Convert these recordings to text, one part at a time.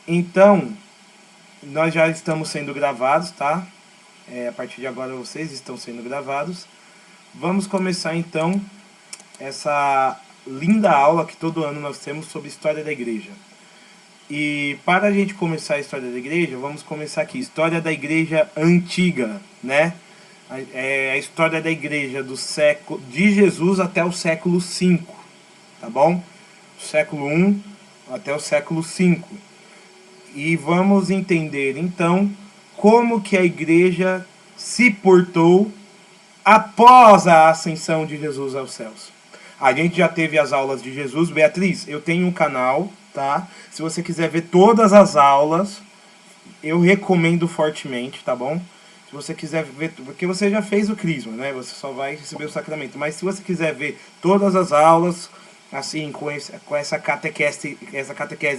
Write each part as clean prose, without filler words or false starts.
Então, nós já estamos sendo gravados, tá? A partir de agora vocês estão sendo gravados. Vamos começar então essa linda aula que todo ano nós temos sobre história da igreja. E para a gente começar a história da igreja, vamos começar aqui. História da igreja antiga, né? É a história da igreja do século de Jesus até o século V, tá bom? Século I até o século V. E vamos entender então como que a igreja se portou após a ascensão de Jesus aos céus. A gente já teve as aulas de Jesus. Beatriz, eu tenho um canal, tá? Se você quiser ver todas as aulas, eu recomendo fortemente, tá bom? Se você quiser ver, porque você já fez o crisma, né? Você só vai receber o sacramento. Mas se você quiser ver todas as aulas, assim, com essa catequese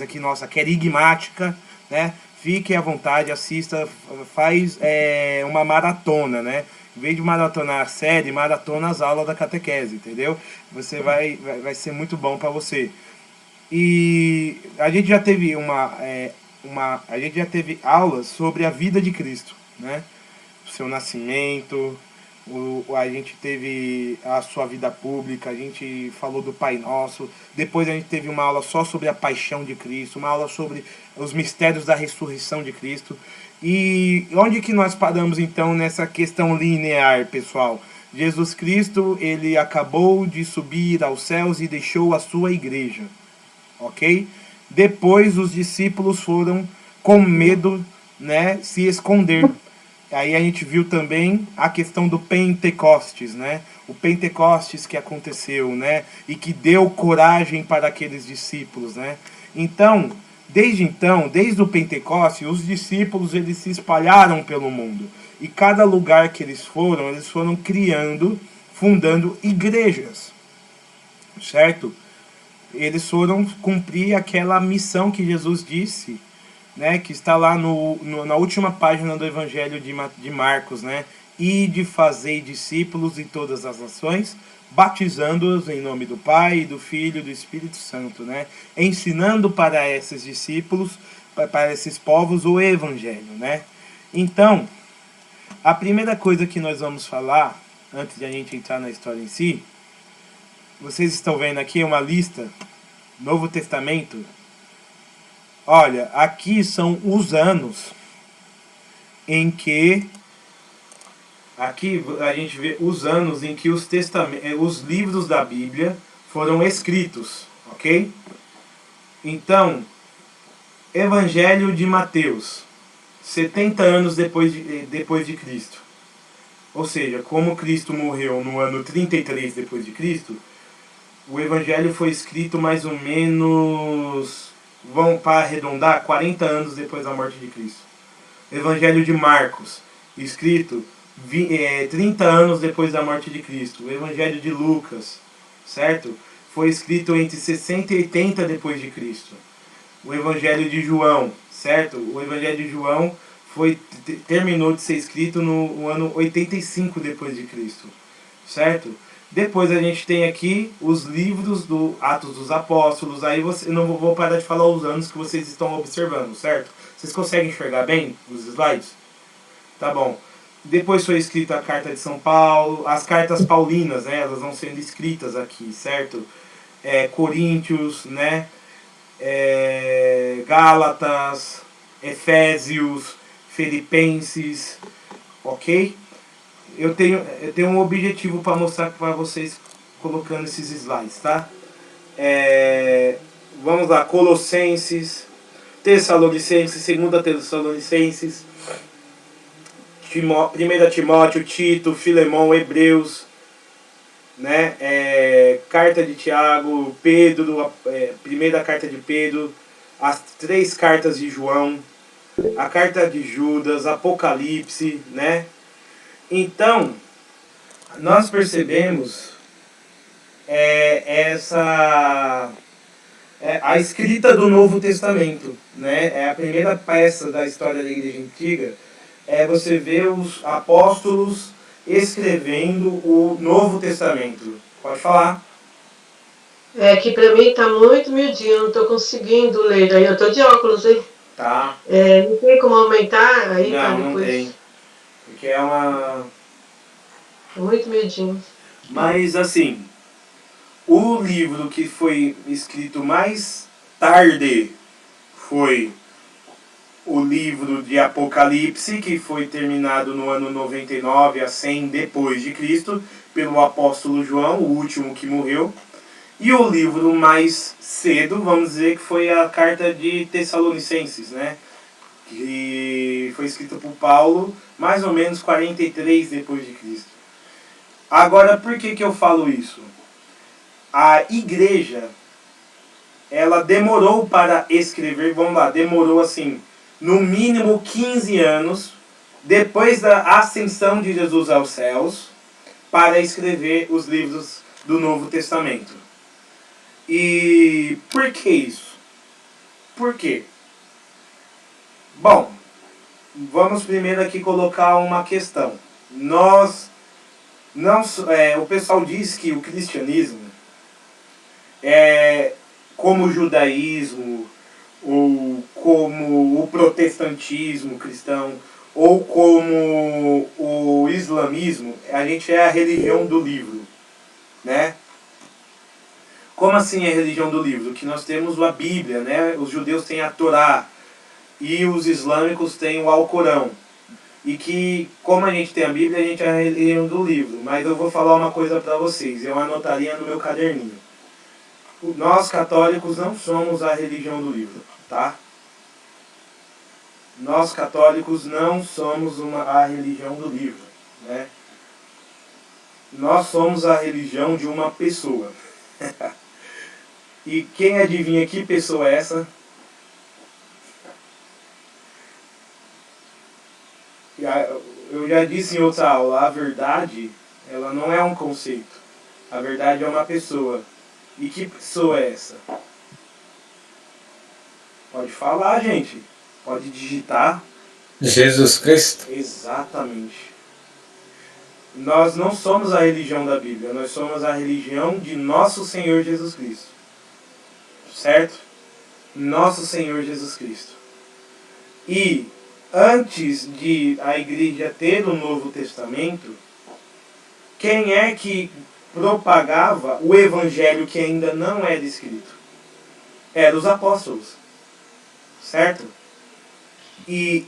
aqui nossa, querigmática, né? Fique à vontade, assista, faz uma maratona, né? Em vez de maratonar a série, maratona as aulas da catequese, entendeu? Você vai ser muito bom para você. E a gente já teve a gente já teve aulas sobre a vida de Cristo, né? O seu nascimento, a gente teve a sua vida pública, a gente falou do Pai Nosso, depois a gente teve uma aula só sobre a paixão de Cristo, uma aula sobre os mistérios da ressurreição de Cristo. E onde que nós paramos então nessa questão linear, pessoal? Jesus Cristo, ele acabou de subir aos céus e deixou a sua igreja, ok? Depois os discípulos foram com medo, né, se esconder. Aí a gente viu também a questão do Pentecostes, né? O Pentecostes que aconteceu, né? E que deu coragem para aqueles discípulos, né? Então, desde o Pentecostes, os discípulos eles se espalharam pelo mundo. E cada lugar que eles foram criando, fundando igrejas, certo? Eles foram cumprir aquela missão que Jesus disse, né, que está lá na última página do Evangelho de Marcos, né? E de fazer discípulos em todas as nações, batizando-os em nome do Pai, do Filho e do Espírito Santo, né? Ensinando para esses discípulos, para esses povos, o Evangelho, né? Então, a primeira coisa que nós vamos falar, antes de a gente entrar na história em si, vocês estão vendo aqui uma lista, Novo Testamento. Olha, aqui são os anos em que... Aqui a gente vê os anos em que os livros da Bíblia foram escritos, ok? Então, Evangelho de Mateus, 70 anos depois de Cristo. Ou seja, como Cristo morreu no ano 33 depois de Cristo, o Evangelho foi escrito mais ou menos... Vão para arredondar 40 anos depois da morte de Cristo. Evangelho de Marcos, escrito 30 anos depois da morte de Cristo. O Evangelho de Lucas, certo? Foi escrito entre 60 e 80 depois de Cristo. O Evangelho de João, certo? O Evangelho de João terminou de ser escrito no ano 85 depois de Cristo, certo? Depois a gente tem aqui os livros do Atos dos Apóstolos. Aí eu não vou parar de falar os anos que vocês estão observando, certo? Vocês conseguem enxergar bem os slides? Tá bom. Depois foi escrita a Carta de São Paulo, as Cartas Paulinas, né? Elas vão sendo escritas aqui, certo? Coríntios, né? Gálatas, Efésios, Filipenses, ok? Eu tenho um objetivo para mostrar para vocês colocando esses slides, tá? Vamos lá, Colossenses, Tessalonicenses, 2 Tessalonicenses, 1 Timóteo, Tito, Filemão, Hebreus, né? Carta de Tiago, Pedro, primeira carta de Pedro, as 3 cartas de João, a carta de Judas, Apocalipse, né? Então, nós percebemos a escrita do Novo Testamento, né? É a primeira peça da história da Igreja Antiga. Você vê os apóstolos escrevendo o Novo Testamento. Pode falar. Que pra mim tá muito miudinho, eu não tô conseguindo ler. Daí eu tô de óculos, hein? Tá. Não tem como aumentar aí para Não, não tem. depois. Porque é uma... Muito medinho. Mas, assim, o livro que foi escrito mais tarde foi o livro de Apocalipse, que foi terminado no ano 99 a 100 depois de Cristo, pelo apóstolo João, o último que morreu. E o livro mais cedo, vamos dizer, que foi a carta de Tessalonicenses, né? Que foi escrita por Paulo, mais ou menos 43 depois de Cristo. Agora, por que eu falo isso? A igreja, ela demorou para escrever, vamos lá, demorou assim, no mínimo 15 anos, depois da ascensão de Jesus aos céus, para escrever os livros do Novo Testamento. E por que isso? Por quê? Bom, vamos primeiro aqui colocar uma questão. Nós não, o pessoal diz que o cristianismo é como o judaísmo, ou como o protestantismo cristão, ou como o islamismo, a gente é a religião do livro, né? Como assim é a religião do livro? Que nós temos a Bíblia, né? Os judeus têm a Torá e os islâmicos têm o Alcorão. E que, como a gente tem a Bíblia, a gente é a religião do livro. Mas eu vou falar uma coisa para vocês, eu anotaria no meu caderninho. Nós católicos não somos a religião do livro, tá? Nós católicos não somos a religião do livro, né? Nós somos a religião de uma pessoa. E quem adivinha que pessoa é essa? Eu já disse em outra aula, a verdade, ela não é um conceito. A verdade é uma pessoa. E que pessoa é essa? Pode falar, gente. Pode digitar. Jesus Cristo. Exatamente. Nós não somos a religião da Bíblia, nós somos a religião de nosso Senhor Jesus Cristo. Certo? Nosso Senhor Jesus Cristo. E antes de a igreja ter o Novo Testamento, quem é que propagava o evangelho que ainda não é descrito? Eram os apóstolos. Certo? E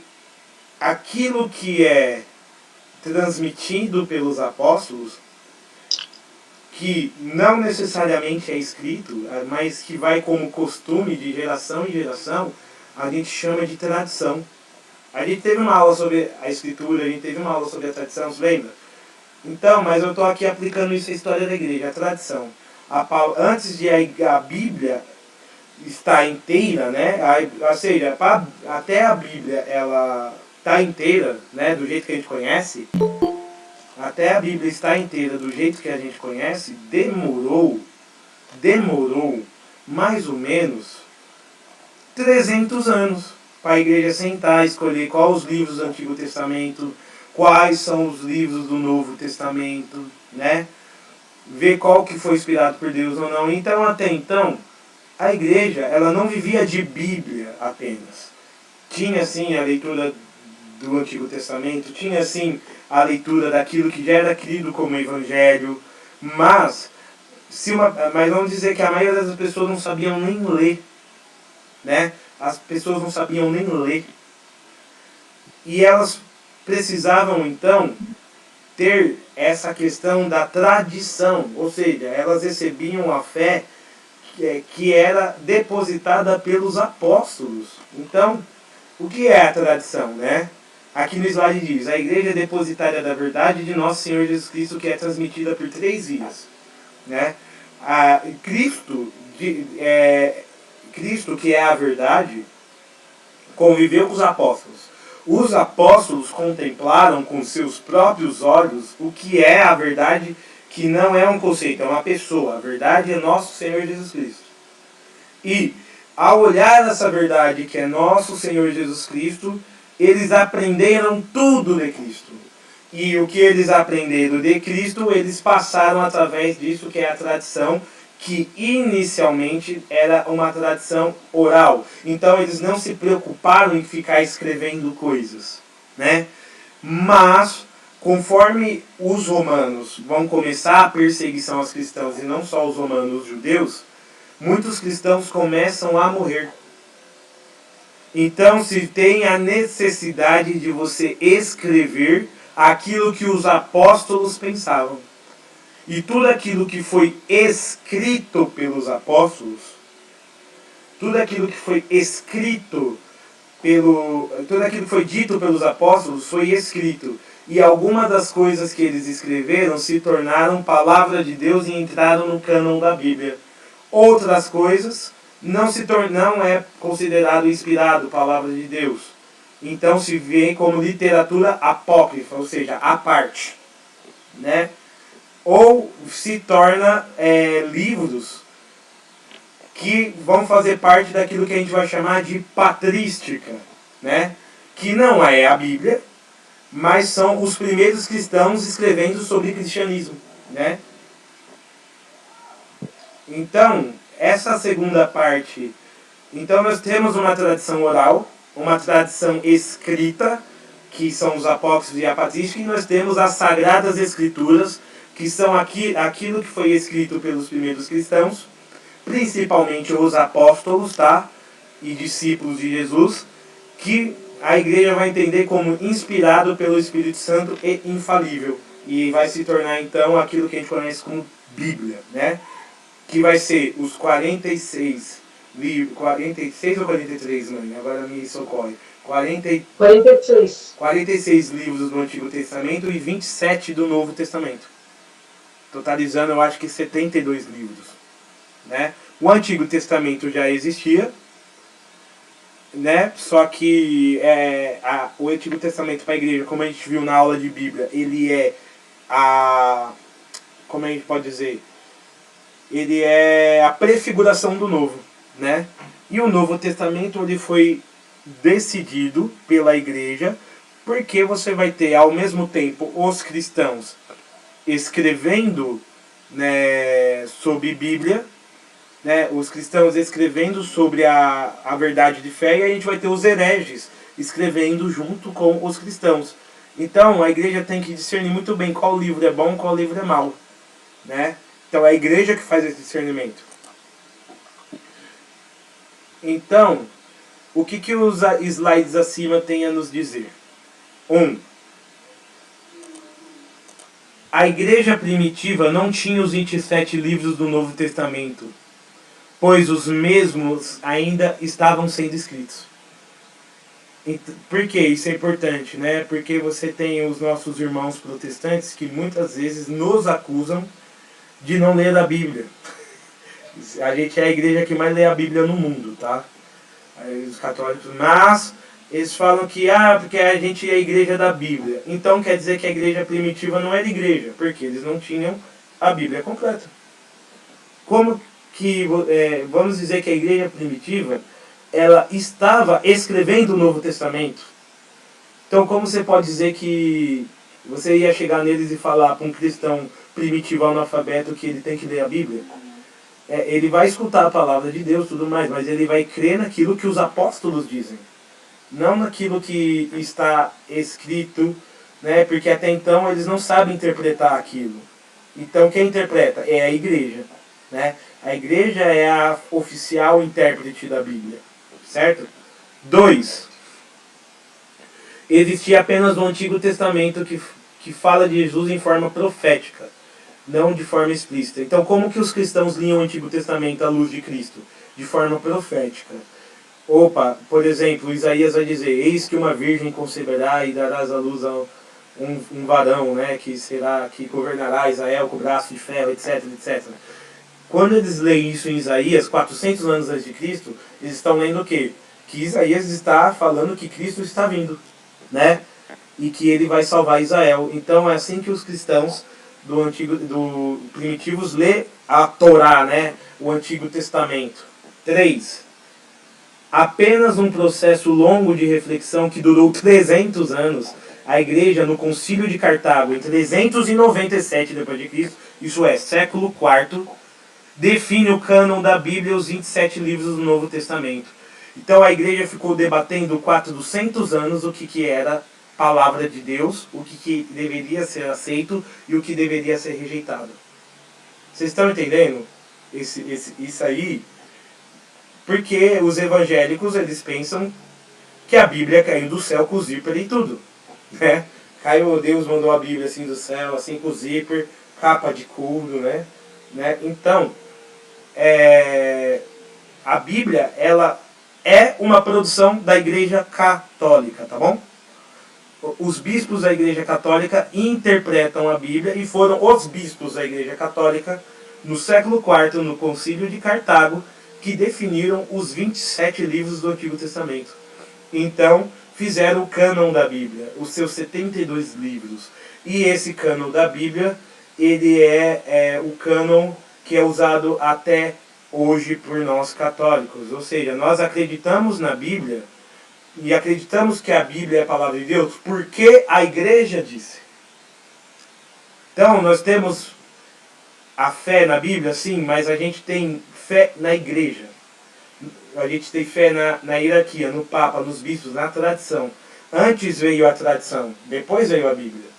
aquilo que é transmitido pelos apóstolos, que não necessariamente é escrito, mas que vai como costume de geração em geração, a gente chama de tradição. A gente teve uma aula sobre a escritura, a gente teve uma aula sobre a tradição, você lembra? Então, mas eu estou aqui aplicando isso à história da igreja, a tradição. Antes de a Bíblia estar inteira, né? Ou seja, até a Bíblia ela está inteira, né? Do jeito que a gente conhece, até a Bíblia estar inteira do jeito que a gente conhece, demorou mais ou menos 300 anos para a igreja sentar, escolher quais os livros do Antigo Testamento, quais são os livros do Novo Testamento, né? Ver qual que foi inspirado por Deus ou não. Então, até então, a igreja, ela não vivia de Bíblia apenas. Tinha, sim, a leitura do Antigo Testamento, tinha, sim, a leitura daquilo que já era crido como Evangelho, mas vamos dizer que a maioria das pessoas não sabiam nem ler, né? As pessoas não sabiam nem ler. E elas precisavam, então, ter essa questão da tradição, ou seja, elas recebiam a fé que era depositada pelos apóstolos. Então, o que é a tradição, né? Aqui no slide diz, a igreja é depositária da verdade de nosso Senhor Jesus Cristo, que é transmitida por 3 vias, né? Cristo, que é a verdade, conviveu com os apóstolos. Os apóstolos contemplaram com seus próprios olhos o que é a verdade, que não é um conceito, é uma pessoa. A verdade é nosso Senhor Jesus Cristo. E, ao olhar essa verdade que é nosso Senhor Jesus Cristo, eles aprenderam tudo de Cristo. E o que eles aprenderam de Cristo, eles passaram através disso, que é a tradição, que inicialmente era uma tradição oral. Então eles não se preocuparam em ficar escrevendo coisas, né? Mas conforme os romanos vão começar a perseguição aos cristãos, e não só os romanos, os judeus, muitos cristãos começam a morrer. Então se tem a necessidade de você escrever aquilo que os apóstolos pensavam. E tudo aquilo que foi escrito pelos apóstolos, tudo aquilo que foi escrito tudo aquilo que foi dito pelos apóstolos foi escrito. E algumas das coisas que eles escreveram se tornaram palavra de Deus e entraram no cânon da Bíblia. Outras coisas não é considerado inspirado palavra de Deus. Então se vê como literatura apócrifa, ou seja, à parte, né? Ou se torna livros que vão fazer parte daquilo que a gente vai chamar de patrística, né? Que não é a Bíblia, mas são os primeiros cristãos escrevendo sobre cristianismo, né? Então, essa segunda parte, então nós temos uma tradição oral, uma tradição escrita, que são os apócrifos e a patrística, e nós temos as sagradas escrituras, que são aquilo que foi escrito pelos primeiros cristãos, principalmente os apóstolos, tá? E discípulos de Jesus, que a igreja vai entender como inspirado pelo Espírito Santo e infalível. E vai se tornar então aquilo que a gente conhece como Bíblia, né? Que vai ser os 46 livros, 46 ou 43, mãe? Agora me socorre. 46. 46 livros do Antigo Testamento e 27 do Novo Testamento. Totalizando, eu acho que 72 livros, né? O Antigo Testamento já existia, né? Só que o Antigo Testamento para a igreja, como a gente viu na aula de Bíblia, ele é como a gente pode dizer? Ele é a prefiguração do Novo, né? E o Novo Testamento ele foi decidido pela igreja, porque você vai ter ao mesmo tempo os cristãos escrevendo, né, sobre Bíblia, né, os cristãos escrevendo sobre a verdade de fé, e a gente vai ter os hereges escrevendo junto com os cristãos. Então a igreja tem que discernir muito bem qual livro é bom e qual livro é mau, né? Então é a igreja que faz esse discernimento. Então, o que os slides acima têm a nos dizer? 1. A igreja primitiva não tinha os 27 livros do Novo Testamento, pois os mesmos ainda estavam sendo escritos. Por que isso é importante, né? Porque você tem os nossos irmãos protestantes que muitas vezes nos acusam de não ler a Bíblia. A gente é a igreja que mais lê a Bíblia no mundo, tá? Os católicos, mas eles falam que porque a gente é a igreja da Bíblia. Então quer dizer que a igreja primitiva não era igreja, porque eles não tinham a Bíblia completa. Como que vamos dizer que a igreja primitiva ela estava escrevendo o Novo Testamento? Então como você pode dizer que você ia chegar neles e falar para um cristão primitivo analfabeto que ele tem que ler a Bíblia? Ele vai escutar a palavra de Deus e tudo mais, mas ele vai crer naquilo que os apóstolos dizem, não naquilo que está escrito, né? Porque até então eles não sabem interpretar aquilo. Então quem interpreta é a igreja, né? A igreja é a oficial intérprete da Bíblia, certo? 2. Existia apenas o Antigo Testamento que fala de Jesus em forma profética, não de forma explícita. Então como que os cristãos liam o Antigo Testamento à luz de Cristo? De forma profética. Por exemplo, Isaías vai dizer: eis que uma virgem conceberá e darás à luz a um varão, né, que governará Israel com braço de ferro, etc, etc. Quando eles leem isso em Isaías, 400 anos antes de Cristo, eles estão lendo o quê? Que Isaías está falando que Cristo está vindo, né? E que ele vai salvar Israel. Então é assim que os cristãos primitivos lê a Torá, né? O Antigo Testamento. 3. Apenas um processo longo de reflexão que durou 300 anos, a igreja no Concílio de Cartago, em 397 d.C., isso é, século IV, define o cânon da Bíblia e os 27 livros do Novo Testamento. Então a igreja ficou debatendo 400 anos o que era palavra de Deus, o que deveria ser aceito e o que deveria ser rejeitado. Vocês estão entendendo isso aí? Porque os evangélicos, eles pensam que a Bíblia caiu do céu com o zíper e tudo, né? Caiu, Deus mandou a Bíblia assim do céu, assim com o zíper, capa de couro, né? Então, a Bíblia, ela é uma produção da Igreja Católica, tá bom? Os bispos da Igreja Católica interpretam a Bíblia e foram os bispos da Igreja Católica no século IV, no Concílio de Cartago, que definiram os 27 livros do Antigo Testamento. Então, fizeram o cânon da Bíblia, os seus 72 livros. E esse cânon da Bíblia, ele é o cânon que é usado até hoje por nós católicos. Ou seja, nós acreditamos na Bíblia e acreditamos que a Bíblia é a palavra de Deus porque a igreja disse. Então, nós temos a fé na Bíblia, sim, mas a gente tem fé na igreja. A gente tem fé na hierarquia, no Papa, nos bispos, na tradição. Antes veio a tradição, depois veio a Bíblia.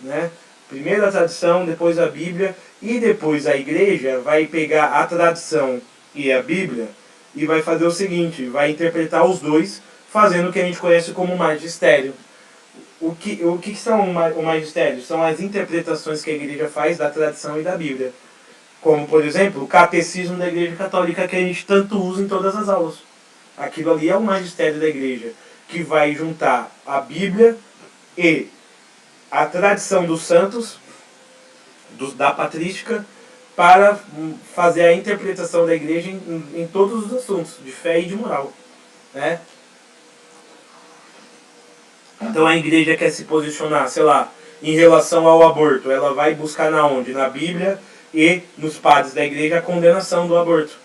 Né? Primeiro a tradição, depois a Bíblia, e depois a igreja vai pegar a tradição e a Bíblia e vai fazer o seguinte, vai interpretar os dois, fazendo o que a gente conhece como magistério. O que são o magistério? São as interpretações que a igreja faz da tradição e da Bíblia. Como, por exemplo, o catecismo da Igreja Católica, que a gente tanto usa em todas as aulas. Aquilo ali é o magistério da igreja, que vai juntar a Bíblia e a tradição dos santos, da patrística, para fazer a interpretação da igreja em todos os assuntos, de fé e de moral. Né? Então a igreja quer se posicionar, sei lá, em relação ao aborto. Ela vai buscar na onde? Na Bíblia e nos padres da igreja a condenação do aborto.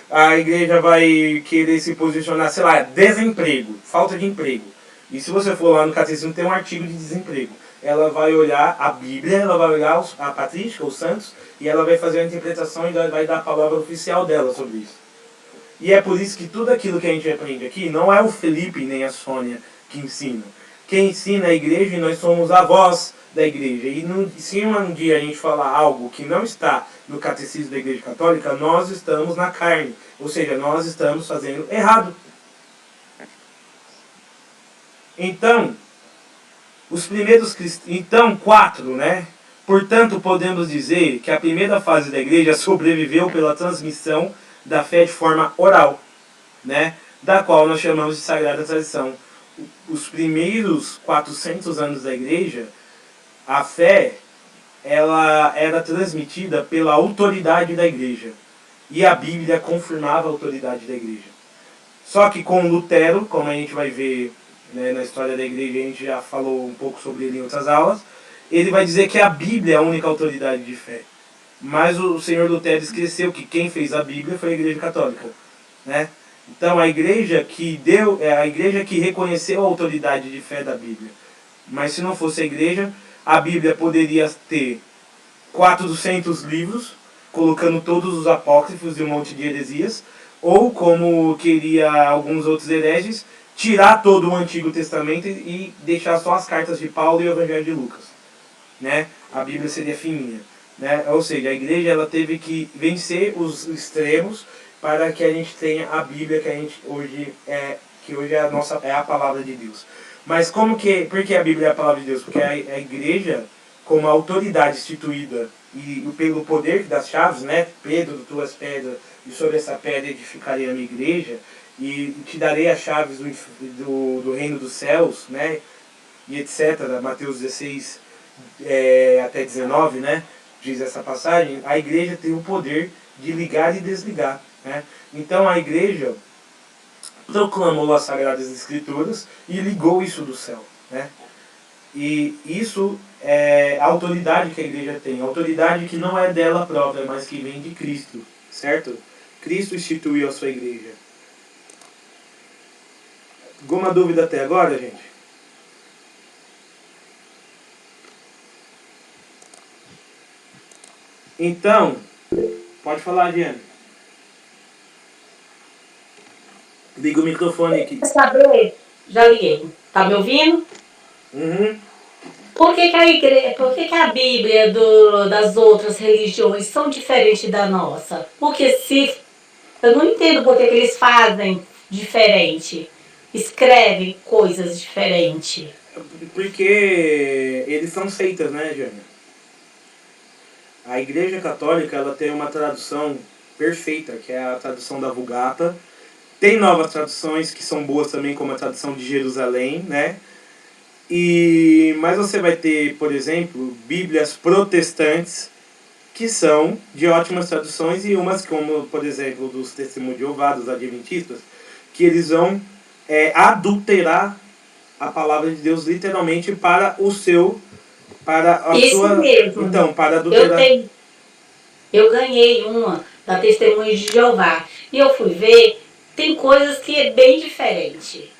A igreja vai querer se posicionar, sei lá, desemprego, falta de emprego. E se você for lá no catecismo tem um artigo de desemprego. Ela vai olhar a Bíblia, ela vai olhar a patrística, os santos, e ela vai fazer a interpretação e vai dar a palavra oficial dela sobre isso. E é por isso que tudo aquilo que a gente aprende aqui não é o Felipe nem a Sônia que ensina. Quem ensina é a igreja e nós somos a voz da igreja. E se um dia a gente falar algo que não está no catecismo da Igreja Católica, nós estamos na carne. Ou seja, nós estamos fazendo errado. Então, os primeiros cristãos... Então, 4, né? Portanto, podemos dizer que a primeira fase da igreja sobreviveu pela transmissão da fé de forma oral, né? Da qual nós chamamos de Sagrada Tradição. Os primeiros 400 anos da igreja, a fé, ela era transmitida pela autoridade da igreja. E a Bíblia confirmava a autoridade da igreja. Só que com Lutero, como a gente vai ver, né, na história da igreja, a gente já falou um pouco sobre ele em outras aulas, ele vai dizer que a Bíblia é a única autoridade de fé. Mas o senhor Lutero esqueceu que quem fez a Bíblia foi a Igreja Católica. Né? Então a igreja que reconheceu a autoridade de fé da Bíblia. Mas se não fosse a Bíblia poderia ter 400 livros, colocando todos os apócrifos e um monte de heresias, ou como queria alguns outros hereges, tirar todo o Antigo Testamento e deixar só as cartas de Paulo e o Evangelho de Lucas. Né? A Bíblia seria fininha. Né? Ou seja, a igreja ela teve que vencer os extremos para que a gente tenha a Bíblia que a gente hoje é a palavra de Deus. Mas por que a Bíblia é a palavra de Deus? Porque a igreja, como autoridade instituída e pelo poder das chaves, né? Pedro, tu és pedra, e sobre essa pedra edificarei a minha igreja, e te darei as chaves do reino dos céus, né? E etc. Mateus 16 até 19, né? Diz essa passagem. A igreja tem o poder de ligar e desligar. Né? Então a igreja proclamou as Sagradas Escrituras e ligou isso do céu. Né? E isso é a autoridade que a igreja tem. A autoridade que não é dela própria, mas que vem de Cristo. Certo? Cristo instituiu a sua igreja. Alguma dúvida até agora, gente? Então, Pode falar, Diane. Liga o microfone aqui. Quer saber? Já liguei. Tá me ouvindo? Uhum. Por que que a Bíblia das outras religiões são diferentes da nossa? Porque se eu não entendo por que eles fazem diferente, escrevem coisas diferentes. Porque eles são seitas, né, Diane? A Igreja Católica, ela tem uma tradução perfeita, que é a tradução da Vulgata. Tem novas traduções que são boas também, como a tradução de Jerusalém, né? Mas você vai ter, por exemplo, Bíblias protestantes que são de ótimas traduções e umas como, por exemplo, dos Testemunhos de Jeová, dos Adventistas, que eles vão adulterar a palavra de Deus literalmente para o seu, para a Isso sua... mesmo. Então, para adulterar... Eu ganhei uma da Testemunha de Jeová e eu fui ver, tem coisas que é bem diferente.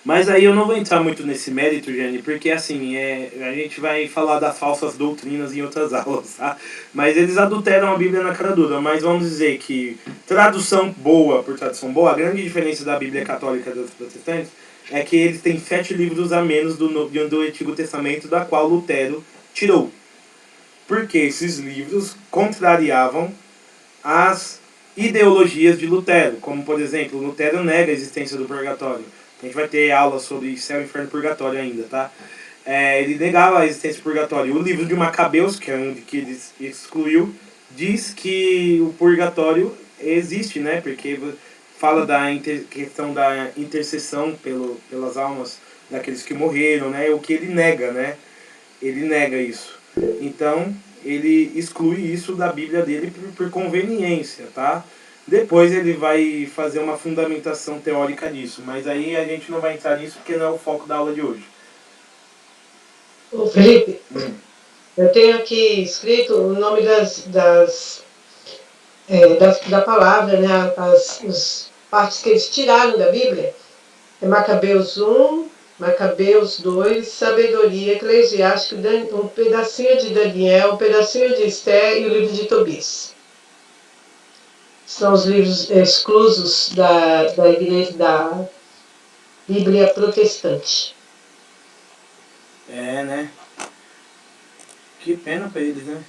Mas aí eu não vou entrar muito nesse mérito, Jane, porque assim, a gente vai falar das falsas doutrinas em outras aulas, tá? Mas eles adulteram a Bíblia na cara dura. Mas vamos dizer que tradução boa por tradução boa, a grande diferença da Bíblia católica dos protestantes é que eles têm 7 livros a menos do Antigo Testamento, da qual Lutero tirou. Porque esses livros contrariavam as ideologias de Lutero, como por exemplo, Lutero nega a existência do purgatório. A gente vai ter aula sobre céu, inferno e purgatório ainda, tá? Ele negava a existência do purgatório. O livro de Macabeus, que é um que ele excluiu, diz que o purgatório existe, né? Porque fala da questão da intercessão pelas almas daqueles que morreram, né? O que ele nega, né? Ele nega isso. Então, ele exclui isso da Bíblia dele por conveniência, tá? Depois ele vai fazer uma fundamentação teórica nisso, mas aí a gente não vai entrar nisso porque não é o foco da aula de hoje. Ô Felipe, eu tenho aqui escrito o nome da palavra, né, as partes que eles tiraram da Bíblia. É Macabeus 1, Macabeus 2, Sabedoria, Eclesiástico, um pedacinho de Daniel, um pedacinho de Esther e o livro de Tobias. São os livros exclusos da igreja, da Bíblia protestante. Né? Que pena pra eles, né?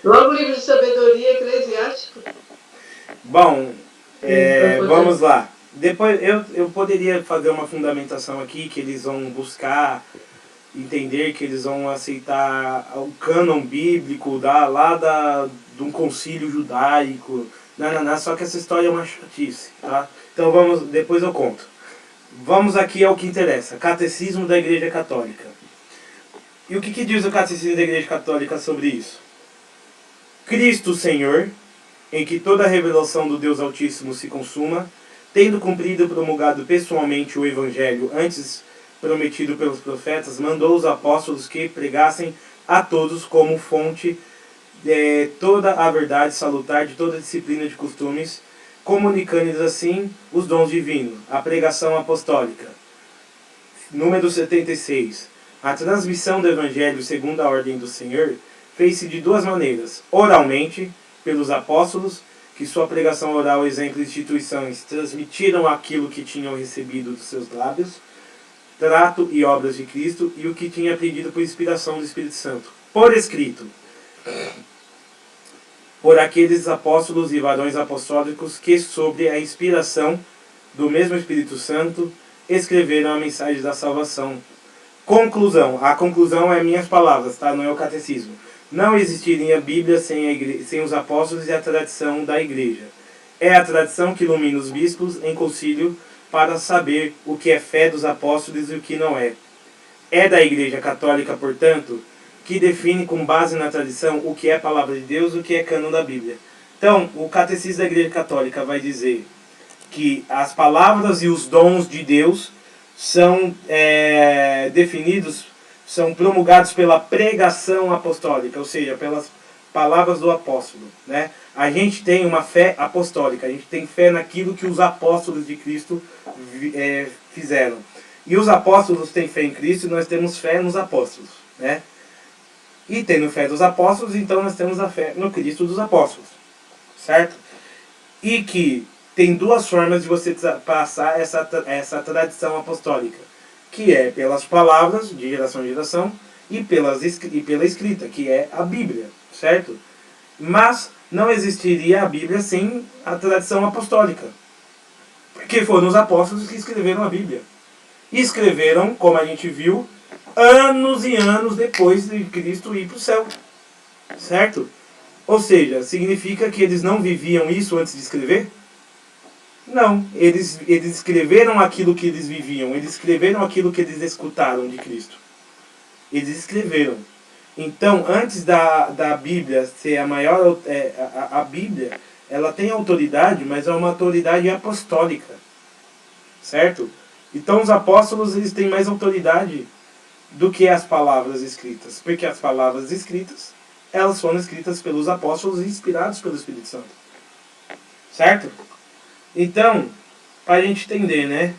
Logo o livro de Sabedoria, Eclesiástico. Bom, vamos lá. Depois eu poderia fazer uma fundamentação aqui que eles vão buscar entender, que eles vão aceitar o cânon bíblico de um concílio judaico. Não, só que essa história é uma chatice, tá? Então depois eu conto. Vamos aqui ao que interessa. Catecismo da Igreja Católica. E o que diz o Catecismo da Igreja Católica sobre isso? Cristo Senhor, em que toda a revelação do Deus Altíssimo se consuma, tendo cumprido e promulgado pessoalmente o Evangelho antes prometido pelos profetas, mandou os apóstolos que pregassem a todos como fonte toda a verdade salutar de toda a disciplina de costumes, comunicando-lhes assim os dons divinos, a pregação apostólica. Número 76. A transmissão do Evangelho segundo a ordem do Senhor fez-se de duas maneiras: oralmente, pelos apóstolos, que sua pregação oral, exemplo e instituições transmitiram aquilo que tinham recebido dos seus lábios, trato e obras de Cristo, e o que tinha aprendido por inspiração do Espírito Santo, por escrito, por aqueles apóstolos e varões apostólicos que, sobre a inspiração do mesmo Espírito Santo, escreveram a mensagem da salvação. Conclusão. A conclusão é minhas palavras, tá? Não é o catecismo. Não existiria a Bíblia sem os apóstolos e a tradição da igreja. É a tradição que ilumina os bispos em concílio para saber o que é fé dos apóstolos e o que não é. É da Igreja Católica, portanto, que define com base na tradição o que é palavra de Deus e o que é cânon da Bíblia. Então, o Catecismo da Igreja Católica vai dizer que as palavras e os dons de Deus são definidos, são promulgados pela pregação apostólica, ou seja, pelas palavras do apóstolo, né? A gente tem uma fé apostólica, a gente tem fé naquilo que os apóstolos de Cristo fizeram. E os apóstolos têm fé em Cristo e nós temos fé nos apóstolos, né? E tendo fé dos apóstolos, então nós temos a fé no Cristo dos apóstolos. Certo? E que tem duas formas de você passar essa tradição apostólica, que é pelas palavras, de geração em geração, e pela escrita, que é a Bíblia, certo? Mas não existiria a Bíblia sem a tradição apostólica, porque foram os apóstolos que escreveram a Bíblia. E escreveram, como a gente viu, anos e anos depois de Cristo ir para o céu, certo? Ou seja, significa que eles não viviam isso antes de escrever? Não, eles escreveram aquilo que eles viviam, eles escreveram aquilo que eles escutaram de Cristo. Eles escreveram. Então, antes da Bíblia ser a maior... a Bíblia, ela tem autoridade, mas é uma autoridade apostólica. Certo? Então, os apóstolos, eles têm mais autoridade do que as palavras escritas. Porque as palavras escritas, elas foram escritas pelos apóstolos e inspirados pelo Espírito Santo. Certo? Então, para a gente entender, né?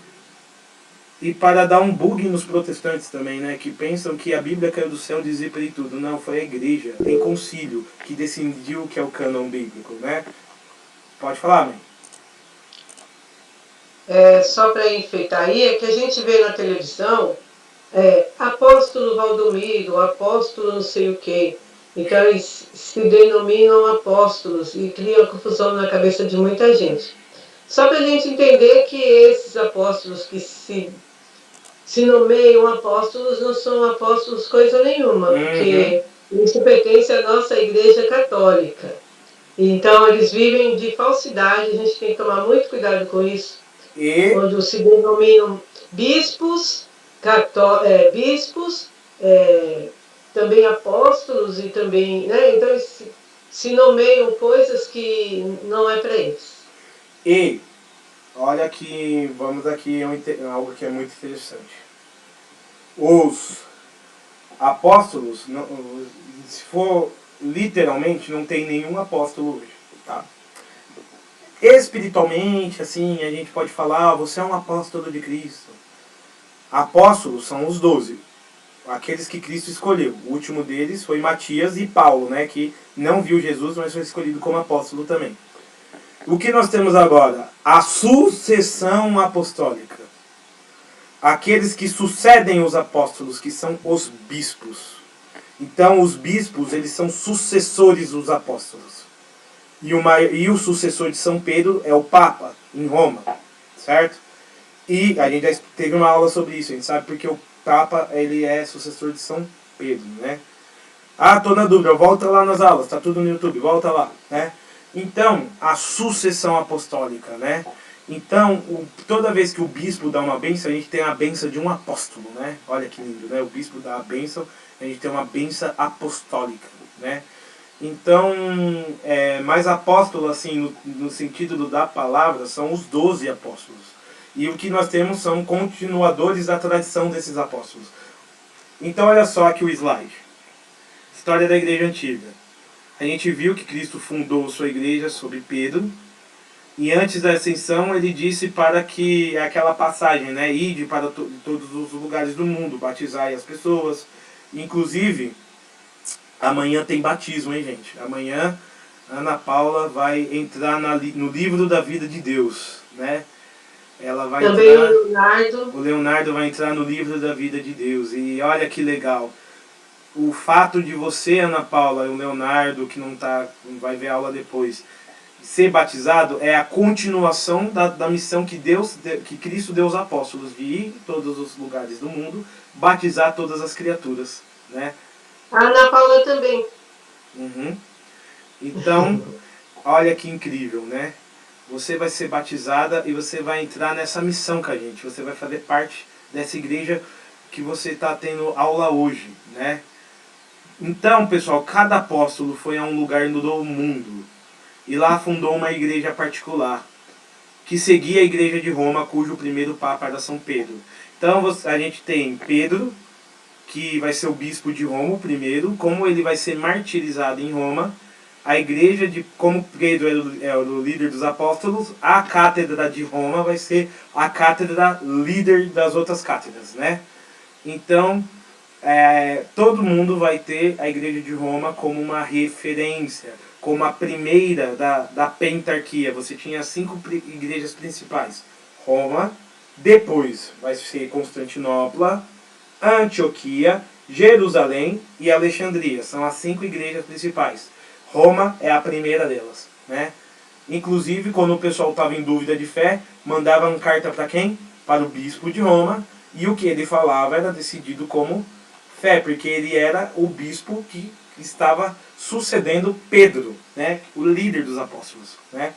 E para dar um bug nos protestantes também, né? Que pensam que a Bíblia caiu do céu e dizer para ele tudo. Não, foi a igreja, em concílio, que decidiu o que é o cânon bíblico, né? Pode falar, mãe. Só para enfeitar aí, é que a gente vê na televisão apóstolo Valdomiro, apóstolo não sei o quê. Então eles se denominam apóstolos e criam confusão na cabeça de muita gente. Só para a gente entender que esses apóstolos que se nomeiam apóstolos não são apóstolos coisa nenhuma, porque isso pertence à nossa Igreja Católica. Então eles vivem de falsidade, a gente tem que tomar muito cuidado com isso. Quando se denominam bispos, também apóstolos e também, né? Então eles se nomeiam coisas que não é para eles. E olha aqui, vamos aqui algo que é muito interessante. Os apóstolos, se for literalmente, não tem nenhum apóstolo hoje, tá? Espiritualmente, assim, a gente pode falar, você é um apóstolo de Cristo. Apóstolos são os 12, aqueles que Cristo escolheu. O último deles foi Matias e Paulo, né, que não viu Jesus, mas foi escolhido como apóstolo também. O que nós temos agora? A sucessão apostólica. Aqueles que sucedem os apóstolos, que são os bispos. Então, os bispos, eles são sucessores dos apóstolos. E o sucessor de São Pedro é o Papa, em Roma, certo? E a gente já teve uma aula sobre isso, a gente sabe porque o Papa, ele é sucessor de São Pedro, né? Ah, tô na dúvida, volta lá nas aulas, tá tudo no YouTube, volta lá, né? Então, a sucessão apostólica, né? Então, toda vez que o bispo dá uma bênção, a gente tem a bênção de um apóstolo, né? Olha que lindo, né? O bispo dá a bênção, a gente tem uma bênção apostólica, né? Então, mais apóstolo, assim, no sentido da palavra, são os 12 apóstolos. E o que nós temos são continuadores da tradição desses apóstolos. Então, olha só aqui o slide. História da Igreja Antiga. A gente viu que Cristo fundou sua igreja sobre Pedro. E antes da ascensão, ele disse para que aquela passagem, né? Ide para todos os lugares do mundo, batizai as pessoas. Inclusive, amanhã tem batismo, hein, gente? Amanhã, Ana Paula vai entrar no livro da vida de Deus, né? Ela vai também entrar, o o Leonardo vai entrar no livro da vida de Deus. E olha que legal. O fato de você, Ana Paula, e o Leonardo, que não vai ver a aula depois, ser batizado é a continuação da missão que Cristo deu aos apóstolos, de ir em todos os lugares do mundo, batizar todas as criaturas, né? A Ana Paula também. Então, olha que incrível, né? Você vai ser batizada e você vai entrar nessa missão com a gente. Você vai fazer parte dessa igreja que você está tendo aula hoje, né? Então, pessoal, cada apóstolo foi a um lugar do mundo e lá fundou uma igreja particular que seguia a igreja de Roma, cujo primeiro papa era São Pedro. Então, a gente tem Pedro, que vai ser o bispo de Roma, o primeiro, como ele vai ser martirizado em Roma. A igreja, como Pedro é o líder dos apóstolos, a cátedra de Roma vai ser a cátedra líder das outras cátedras, né? Então, todo mundo vai ter a Igreja de Roma como uma referência, como a primeira da pentarquia. Você tinha 5 igrejas principais. Roma, depois vai ser Constantinopla, Antioquia, Jerusalém e Alexandria. São as 5 igrejas principais. Roma é a primeira delas, né? Inclusive, quando o pessoal estava em dúvida de fé, mandavam carta para quem? Para o bispo de Roma, e o que ele falava era decidido como fé, porque ele era o bispo que estava sucedendo Pedro, né? O líder dos apóstolos, né?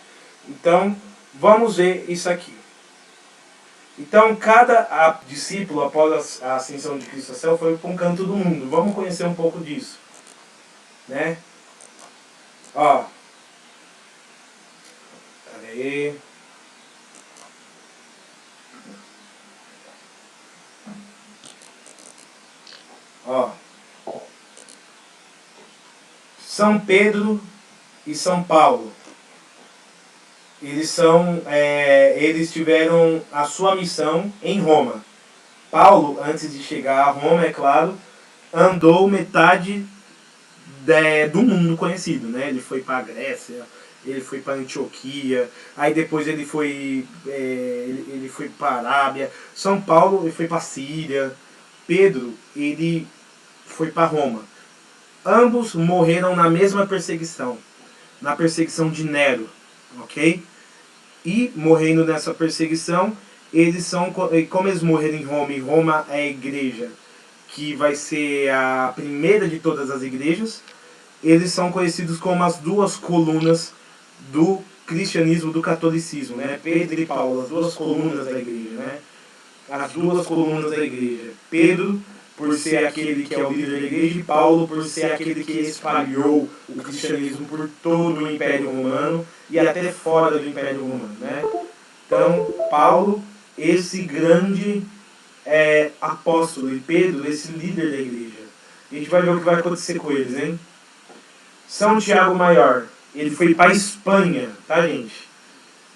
Então, vamos ver isso aqui. Então, cada discípulo, após a ascensão de Cristo ao céu, foi para um canto do mundo. Vamos conhecer um pouco disso, né? Ó. Pera aí. Ó. São Pedro e São Paulo. Eles tiveram a sua missão em Roma. Paulo, antes de chegar a Roma, é claro, andou metade do mundo conhecido, né? Ele foi para a Grécia, ele foi para Antioquia, aí depois ele foi para a Arábia. São Paulo, ele foi para a Síria. Pedro, ele foi para Roma. Ambos morreram na mesma perseguição, na perseguição de Nero, ok? E morrendo nessa perseguição, como eles morreram em Roma, e Roma é a igreja que vai ser a primeira de todas as igrejas, eles são conhecidos como as 2 colunas do cristianismo, do catolicismo, né? Pedro e Paulo, as 2 colunas da igreja, né? As 2 colunas da igreja. Pedro, por ser aquele que é o líder da igreja, e Paulo, por ser aquele que espalhou o cristianismo por todo o Império Romano e até fora do Império Romano, né? Então, Paulo, esse grande apóstolo, e Pedro, esse líder da igreja. A gente vai ver o que vai acontecer com eles, hein? São Tiago Maior, ele foi para a Espanha, tá, gente?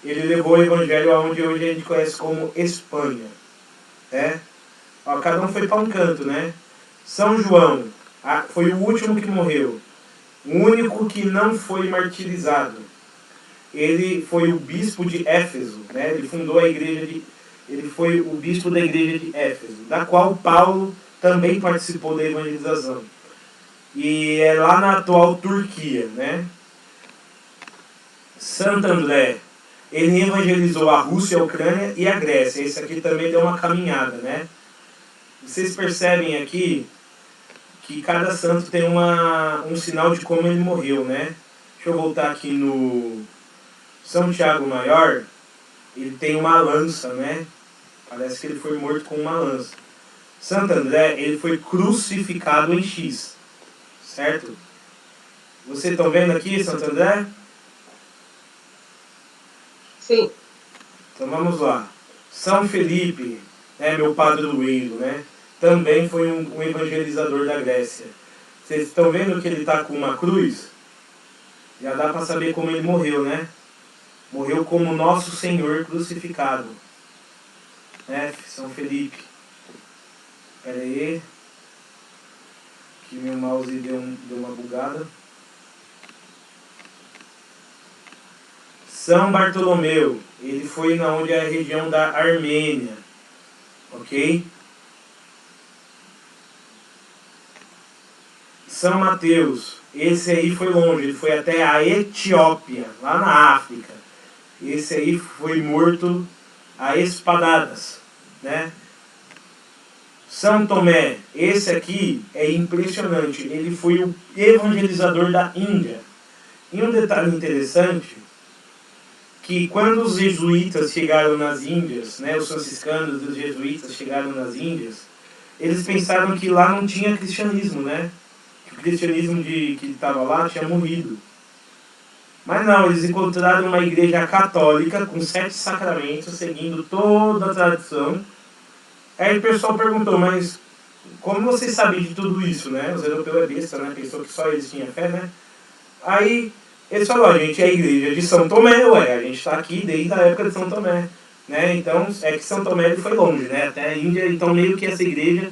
Ele levou o evangelho aonde hoje a gente conhece como Espanha, né? Ó, cada um foi para um canto, né? São João foi o último que morreu, o único que não foi martirizado. Ele foi o bispo de Éfeso, né? Ele fundou a igreja ele foi o bispo da igreja de Éfeso, da qual Paulo também participou da evangelização. E é lá na atual Turquia, né? Santo André, ele evangelizou a Rússia, a Ucrânia e a Grécia. Esse aqui também deu uma caminhada, né? Vocês percebem aqui que cada santo tem um sinal de como ele morreu, né? Deixa eu voltar aqui no São Tiago Maior. Ele tem uma lança, né? Parece que ele foi morto com uma lança. Santo André, ele foi crucificado em X, certo? Vocês estão vendo aqui Santo André? Sim. Então vamos lá. São Felipe, meu padroeiro, né? Também foi um evangelizador da Grécia. Vocês estão vendo que ele está com uma cruz? Já dá para saber como ele morreu, né? Morreu como nosso Senhor crucificado. São Felipe. Espera aí. Que meu mouse deu uma bugada. São Bartolomeu. Ele foi na onde é a região da Armênia. Ok? São Mateus. Esse aí foi longe. Ele foi até a Etiópia, lá na África. Esse aí foi morto a espadadas, né? São Tomé, esse aqui é impressionante, ele foi o evangelizador da Índia. E um detalhe interessante, que quando os jesuítas chegaram nas Índias, né, os franciscanos e os jesuítas chegaram nas Índias, eles pensaram que lá não tinha cristianismo, né? Que o cristianismo que estava lá tinha morrido. Mas não, eles encontraram uma igreja católica com 7 sacramentos, seguindo toda a tradição. Aí o pessoal perguntou, mas como vocês sabem de tudo isso, né? Os europeus é besta, né? Pensou que só eles tinham fé, né? Aí eles falaram, a gente é a igreja de São Tomé, a gente está aqui desde a época de São Tomé, né? Então, é que São Tomé ele foi longe, né? Até a Índia, então meio que essa igreja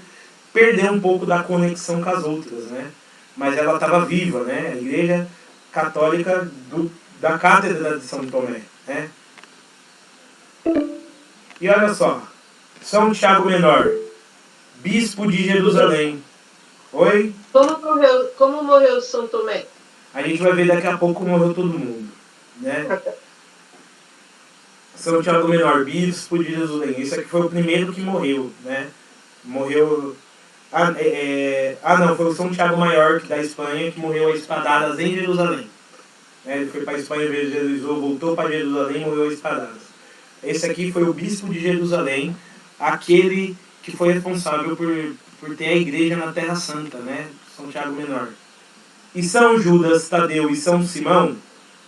perdeu um pouco da conexão com as outras, né? Mas ela estava viva, né? A Igreja Católica da Cátedra de São Tomé, né? E olha só, São Tiago Menor, bispo de Jerusalém. Oi? Como morreu São Tomé? A gente vai ver daqui a pouco como morreu todo mundo, né? São Tiago Menor, bispo de Jerusalém. Esse aqui foi o primeiro que morreu, né? Morreu... não, foi o São Tiago Maior, da Espanha, que morreu a espadadas em Jerusalém. Ele foi para a Espanha, evangelizou, voltou para Jerusalém e morreu a espadadas. Esse aqui foi o bispo de Jerusalém, aquele que foi responsável por ter a igreja na Terra Santa, né? São Tiago Menor. E São Judas Tadeu e São Simão,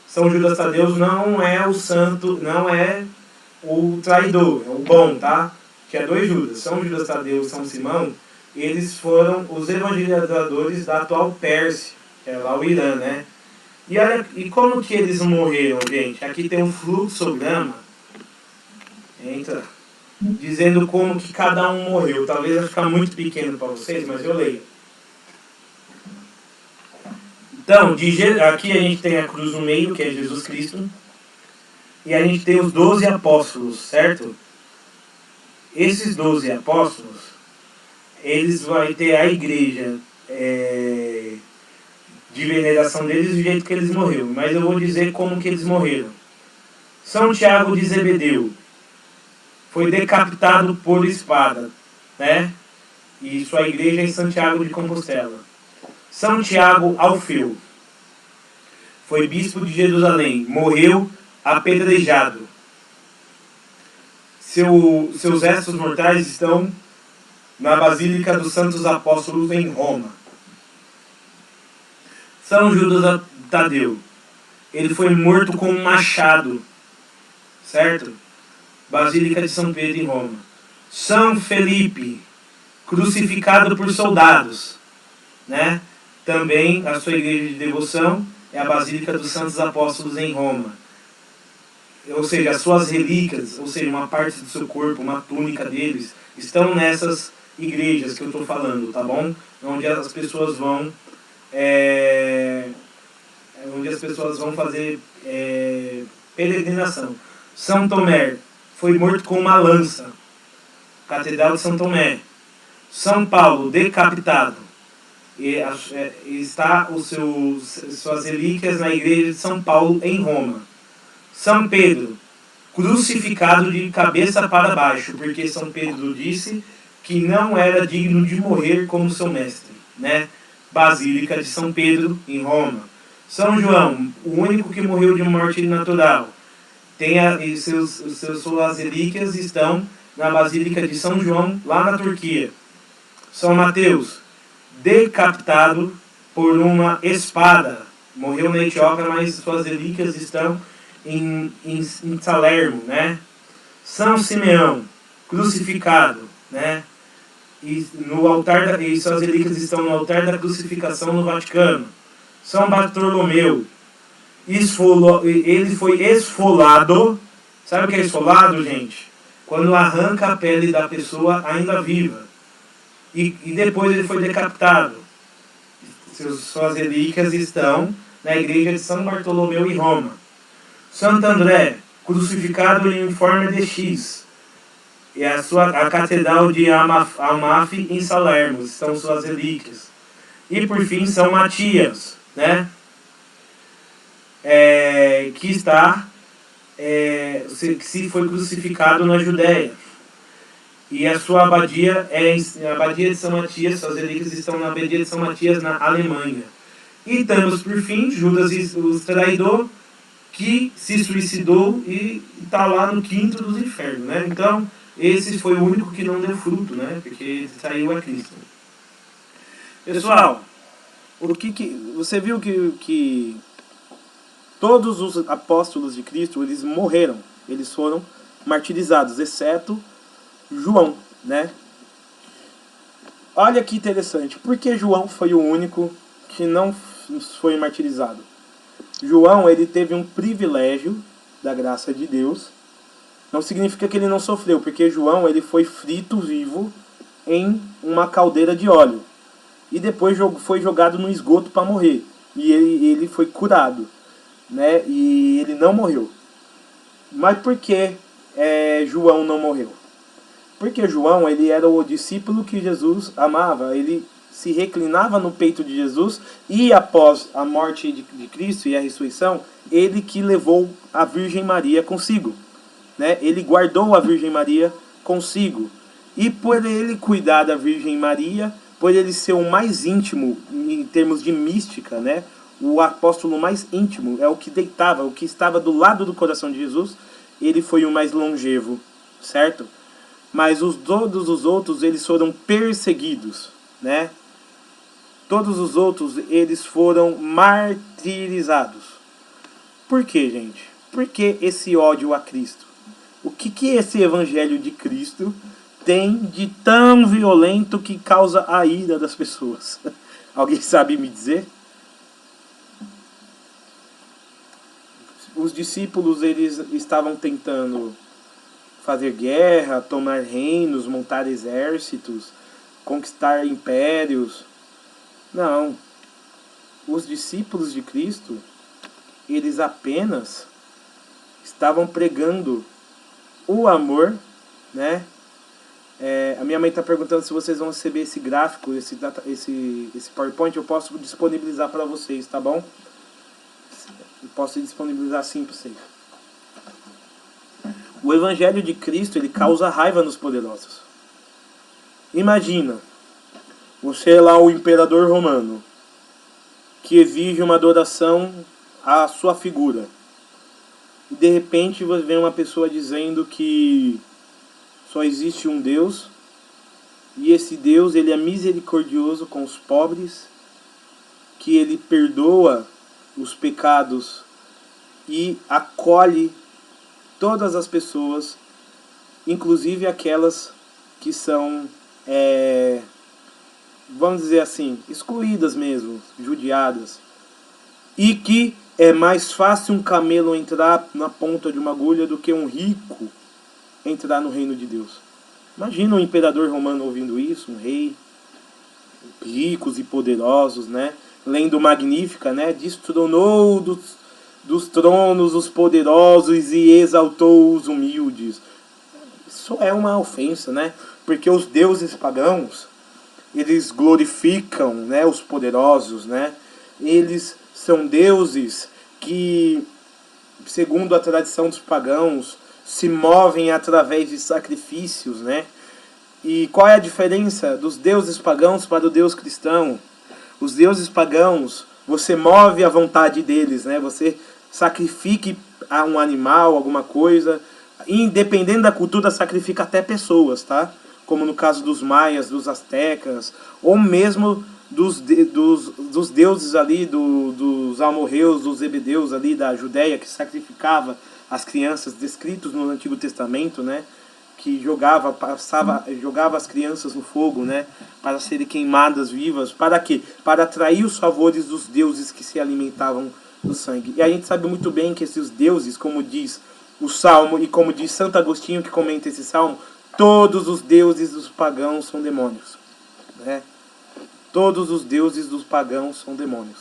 São Judas Tadeu não é o santo, não é o traidor, é o bom, tá? Que é 2 Judas. São Judas Tadeu e São Simão, eles foram os evangelizadores da atual Pérsia, que é lá o Irã, né? E como que eles morreram, gente? Aqui tem um fluxograma, entra, dizendo como que cada um morreu. Talvez vai ficar muito pequeno para vocês, mas eu leio. Então, aqui a gente tem a cruz no meio, que é Jesus Cristo, e a gente tem os 12 apóstolos, certo? Esses 12 apóstolos, eles vão ter a igreja de veneração deles do jeito que eles morreram, mas eu vou dizer como que eles morreram. São Tiago de Zebedeu foi decapitado por espada, né? E sua igreja é em Santiago de Compostela. São Tiago Alfeu foi bispo de Jerusalém, morreu apedrejado. Seus restos mortais estão na Basílica dos Santos Apóstolos em Roma. São Judas Tadeu, ele foi morto com um machado, certo? Basílica de São Pedro em Roma. São Felipe, crucificado por soldados, né? Também a sua igreja de devoção é a Basílica dos Santos Apóstolos em Roma. Ou seja, as suas relíquias, ou seja, uma parte do seu corpo, uma túnica deles, estão nessas igrejas que eu estou falando, tá bom? Onde as pessoas vão fazer peregrinação. São Tomé foi morto com uma lança. Catedral de São Tomé. São Paulo, decapitado. E está suas relíquias na igreja de São Paulo, em Roma. São Pedro, crucificado de cabeça para baixo, porque São Pedro disse que não era digno de morrer como seu mestre, né? Basílica de São Pedro, em Roma. São João, o único que morreu de morte natural. Suas relíquias estão na Basílica de São João, lá na Turquia. São Mateus, decapitado por uma espada. Morreu na Etiópia, mas suas relíquias estão em Salerno, né? São Simeão, crucificado, né? E suas relíquias estão no altar da crucificação no Vaticano. São Bartolomeu, ele foi esfolado. Sabe o que é esfolado, gente? Quando arranca a pele da pessoa ainda viva. E depois ele foi decapitado. Suas relíquias estão na igreja de São Bartolomeu em Roma. Santo André, crucificado em forma de X. E a catedral de Amalfi em Salerno estão suas relíquias. E por fim São Matias, né? Que foi crucificado na Judéia. E a sua abadia a abadia de São Matias, suas relíquias estão na abadia de São Matias, na Alemanha. E temos por fim Judas o traidor, que se suicidou e está lá no quinto dos infernos, né? Então, esse foi o único que não deu fruto, né? Porque saiu a Cristo. Pessoal, você viu que todos os apóstolos de Cristo, eles morreram, eles foram martirizados, exceto João, né? Olha que interessante, por que João foi o único que não foi martirizado? João, ele teve um privilégio da graça de Deus. Não significa que ele não sofreu, porque João, ele foi frito vivo em uma caldeira de óleo. E depois foi jogado no esgoto para morrer. E ele foi curado, né? E ele não morreu. Mas por que João não morreu? Porque João, ele era o discípulo que Jesus amava. Ele se reclinava no peito de Jesus e após a morte de Cristo e a ressurreição, ele que levou a Virgem Maria consigo, né? Ele guardou a Virgem Maria consigo. E por ele cuidar da Virgem Maria, por ele ser o mais íntimo em termos de mística, né? O apóstolo mais íntimo, é o que deitava, o que estava do lado do coração de Jesus, ele foi o mais longevo, certo? Mas todos os outros, eles foram perseguidos, né? Todos os outros, eles foram martirizados. Por quê, gente? Por que esse ódio a Cristo? O que esse evangelho de Cristo tem de tão violento que causa a ira das pessoas? Alguém sabe me dizer? Os discípulos, eles estavam tentando fazer guerra, tomar reinos, montar exércitos, conquistar impérios. Não. Os discípulos de Cristo, eles apenas estavam pregando o amor, né? A minha mãe está perguntando se vocês vão receber esse gráfico, esse PowerPoint. Eu posso disponibilizar para vocês, tá bom? Eu posso disponibilizar sim para vocês. O Evangelho de Cristo, ele causa raiva nos poderosos. Imagina, você é lá o imperador romano, que exige uma adoração à sua figura. E de repente você vê uma pessoa dizendo que só existe um Deus, e esse Deus, ele é misericordioso com os pobres, que ele perdoa os pecados e acolhe todas as pessoas, inclusive aquelas que são, vamos dizer assim, excluídas mesmo, judiadas. E que é mais fácil um camelo entrar na ponta de uma agulha do que um rico entrar no reino de Deus. Imagina um imperador romano ouvindo isso, um rei, ricos e poderosos, né? Lendo Magnífica, né? Destronou dos tronos os poderosos e exaltou os humildes. Isso é uma ofensa, né? Porque os deuses pagãos, eles glorificam, né, os poderosos, né? Eles são deuses que, segundo a tradição dos pagãos, se movem através de sacrifícios, né? E qual é a diferença dos deuses pagãos para o Deus cristão? Os deuses pagãos, você move a vontade deles, né? Você sacrifique a um animal, alguma coisa. Independente da cultura, sacrifica até pessoas, tá? Como no caso dos maias, dos astecas, ou mesmo dos deuses ali, dos amorreus, dos zebedeus ali da Judéia, que sacrificava as crianças, descritos no Antigo Testamento, né? Que jogava as crianças no fogo, né? Para serem queimadas vivas. Para quê? Para atrair os favores dos deuses que se alimentavam do sangue. E a gente sabe muito bem que esses deuses, como diz o Salmo, e como diz Santo Agostinho, que comenta esse Salmo, todos os deuses dos pagãos são demônios, né? Todos os deuses dos pagãos são demônios,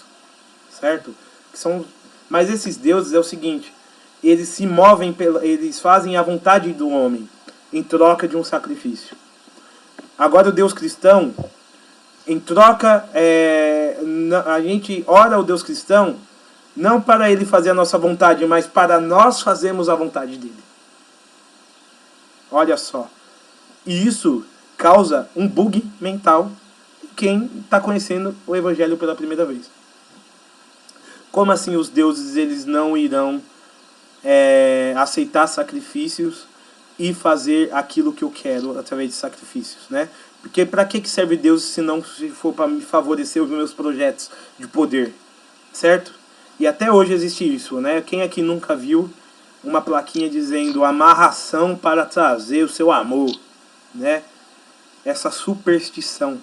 certo? Mas esses deuses é o seguinte, eles se movem, eles fazem a vontade do homem em troca de um sacrifício. Agora o Deus cristão, em troca, a gente ora ao Deus cristão não para ele fazer a nossa vontade, mas para nós fazermos a vontade dele. Olha só. E isso causa um bug mental em quem está conhecendo o Evangelho pela primeira vez. Como assim os deuses, eles não irão aceitar sacrifícios e fazer aquilo que eu quero através de sacrifícios, né? Porque para que serve Deus se não for para me favorecer os meus projetos de poder, certo? E até hoje existe isso, né? Quem aqui nunca viu uma plaquinha dizendo amarração para trazer o seu amor, né? Essa superstição,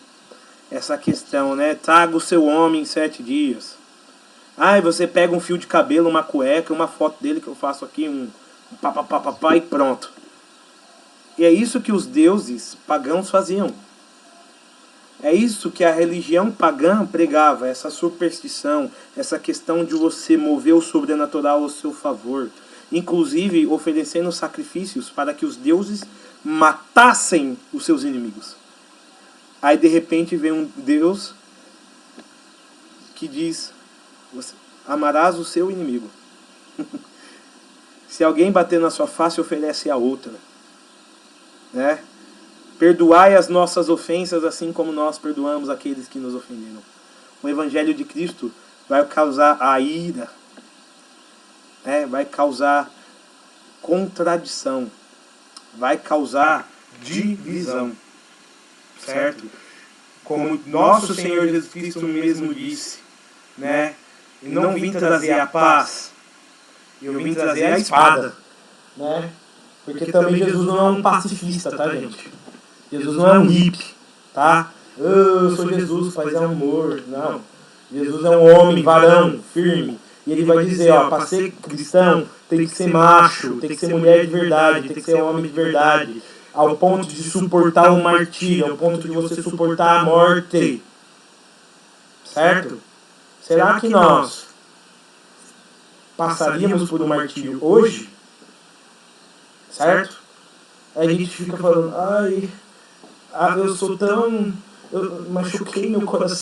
essa questão, né? Traga o seu homem em 7 dias. Aí você pega um fio de cabelo, uma cueca, uma foto dele que eu faço aqui, um papapá e pronto. E é isso que os deuses pagãos faziam. É isso que a religião pagã pregava, essa superstição, essa questão de você mover o sobrenatural ao seu favor. Inclusive oferecendo sacrifícios para que os deuses matassem os seus inimigos. Aí de repente vem um Deus que diz: você amarás o seu inimigo. Se alguém bater na sua face, oferece a outra. Né? Perdoai as nossas ofensas, assim como nós perdoamos aqueles que nos ofenderam. O Evangelho de Cristo vai causar a ira, né? Vai causar contradição, vai causar divisão, certo? Como nosso Senhor Jesus Cristo mesmo disse, né? Eu não vim trazer a paz, eu vim trazer a espada, né? Porque também Jesus não é um pacifista, tá, gente? Jesus não é um hippie, tá? Eu sou Jesus, paz e amor. Não. Jesus é um homem, varão, firme. E ele vai dizer, ó, para ser cristão tem que ser macho, tem que ser mulher de verdade, tem que ser homem de verdade. Ao ponto de suportar o martírio, ao ponto de você suportar a morte. Certo? Será que nós passaríamos por um martírio hoje? Certo? Aí a gente fica falando, ai, eu sou tão... eu machuquei meu coração.